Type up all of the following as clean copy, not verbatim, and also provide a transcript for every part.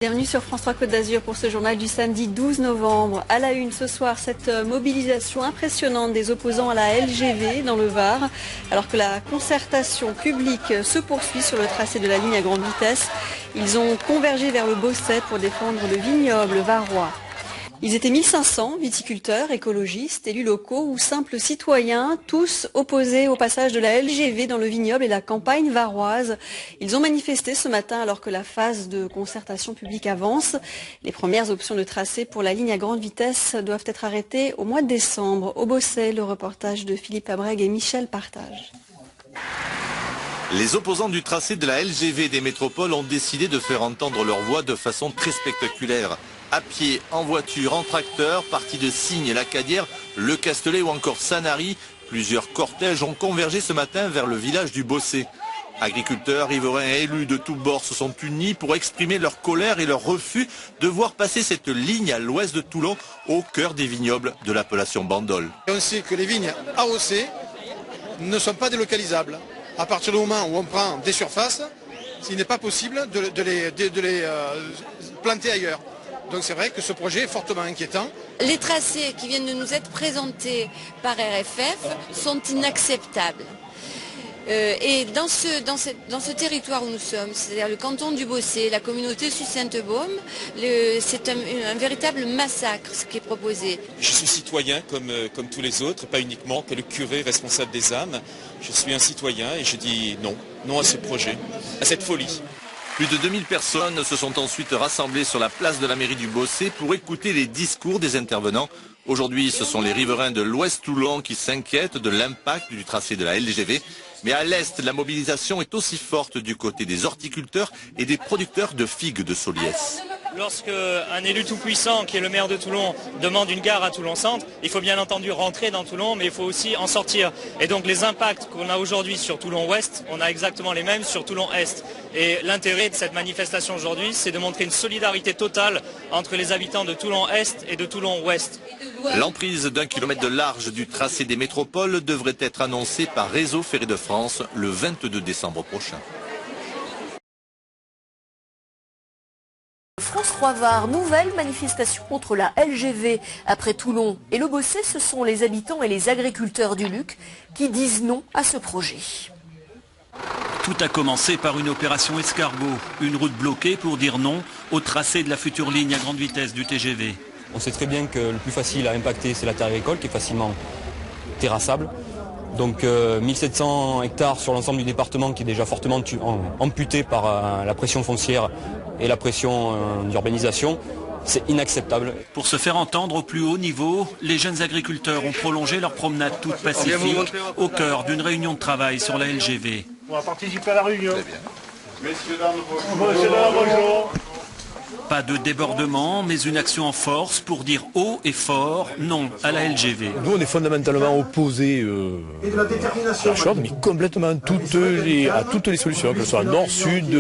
Bienvenue sur France 3 Côte d'Azur pour ce journal du samedi 12 novembre. À la une ce soir, cette mobilisation impressionnante des opposants à la LGV dans le Var, alors que la concertation publique se poursuit sur le tracé de la ligne à grande vitesse. Ils ont convergé vers le Bosset pour défendre le vignoble varois. Ils étaient 1500 viticulteurs, écologistes, élus locaux ou simples citoyens, tous opposés au passage de la LGV dans le vignoble et la campagne varoise. Ils ont manifesté ce matin alors que la phase de concertation publique avance. Les premières options de tracé pour la ligne à grande vitesse doivent être arrêtées au mois de décembre. Au Bosset, le reportage de Philippe Abreg et Michel Partage. Les opposants du tracé de la LGV des métropoles ont décidé de faire entendre leur voix de façon très spectaculaire. À pied, en voiture, en tracteur, partis de Signes, Lacadière, Le Castellet ou encore Sanary, plusieurs cortèges ont convergé ce matin vers le village du Bosset. Agriculteurs, riverains et élus de tous bords se sont unis pour exprimer leur colère et leur refus de voir passer cette ligne à l'ouest de Toulon, au cœur des vignobles de l'appellation Bandol. On sait que les vignes AOC ne sont pas délocalisables. À partir du moment où on prend des surfaces, il n'est pas possible de les planter ailleurs. Donc c'est vrai que ce projet est fortement inquiétant. Les tracés qui viennent de nous être présentés par RFF sont inacceptables. Et dans ce territoire où nous sommes, c'est-à-dire le canton du Bosset, la communauté Suisse-Sainte-Baume, c'est un véritable massacre ce qui est proposé. Je suis citoyen comme tous les autres, pas uniquement que le curé responsable des âmes. Je suis un citoyen et je dis non, non à ce projet, à cette folie. Plus de 2000 personnes se sont ensuite rassemblées sur la place de la mairie du Bosset pour écouter les discours des intervenants. Aujourd'hui, ce sont les riverains de l'Ouest Toulon qui s'inquiètent de l'impact du tracé de la LGV. Mais à l'Est, la mobilisation est aussi forte du côté des horticulteurs et des producteurs de figues de Soliès. Lorsque un élu tout-puissant, qui est le maire de Toulon, demande une gare à Toulon-Centre, il faut bien entendu rentrer dans Toulon, mais il faut aussi en sortir. Et donc les impacts qu'on a aujourd'hui sur Toulon-Ouest, on a exactement les mêmes sur Toulon-Est. Et l'intérêt de cette manifestation aujourd'hui, c'est de montrer une solidarité totale entre les habitants de Toulon-Est et de Toulon-Ouest. L'emprise d'1 kilomètre de large du tracé des métropoles devrait être annoncée par Réseau Ferré de France le 22 décembre prochain. France 3 Var, nouvelle manifestation contre la LGV. Après Toulon et le Bosset, ce sont les habitants et les agriculteurs du Luc qui disent non à ce projet. Tout a commencé par une opération escargot, une route bloquée pour dire non au tracé de la future ligne à grande vitesse du TGV. On sait très bien que le plus facile à impacter, c'est la terre agricole qui est facilement terrassable. Donc 1700 hectares sur l'ensemble du département qui est déjà fortement amputé par la pression foncière et la pression d'urbanisation, c'est inacceptable. Pour se faire entendre au plus haut niveau, les jeunes agriculteurs ont prolongé leur promenade toute pacifique au cœur d'une réunion de travail sur la LGV. On va participer à la réunion. Messieurs, dames, bonjour. Pas de débordement, mais une action en force pour dire haut et fort non à la LGV. Nous, on est fondamentalement opposés à la chose, mais complètement à toutes les solutions, que ce soit nord, sud,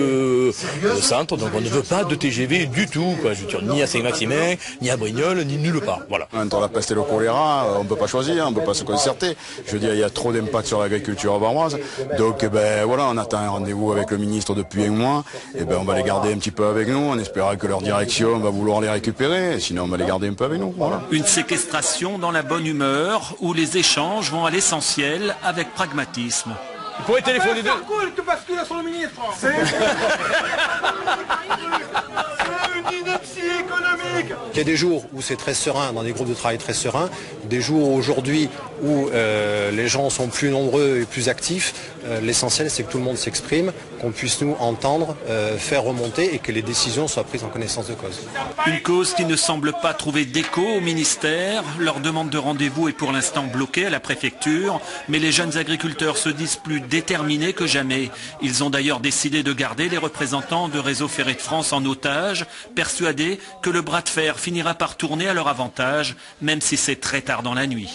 centre. Donc on ne veut pas de TGV du tout, quoi. Je veux dire, ni à Saint-Maximin, ni à Brignoles, ni nulle part. Voilà. Entre la peste et le choléra, on ne peut pas choisir, on ne peut pas se concerter. Je veux dire, il y a trop d'impact sur l'agriculture varoise. Donc voilà, on attend un rendez-vous avec le ministre depuis un mois. Et on va les garder un petit peu avec nous, en espérant que leur direction va vouloir les récupérer, sinon on va les garder un peu avec nous. Voilà. Une séquestration dans la bonne humeur, où les échanges vont à l'essentiel avec pragmatisme. Vous pourrez téléphoner de... Tu bascules sur le ministre. C'est une ineptie économique. Il y a des jours où c'est très serein, dans des groupes de travail très sereins, des jours aujourd'hui où les gens sont plus nombreux et plus actifs. L'essentiel, c'est que tout le monde s'exprime, qu'on puisse nous entendre, faire remonter et que les décisions soient prises en connaissance de cause. Une cause qui ne semble pas trouver d'écho au ministère. Leur demande de rendez-vous est pour l'instant bloquée à la préfecture, mais les jeunes agriculteurs se disent plus déterminés que jamais. Ils ont d'ailleurs décidé de garder les représentants de Réseau Ferré de France en otage, persuadés que le bras de fer finira par tourner à leur avantage, même si c'est très tard dans la nuit.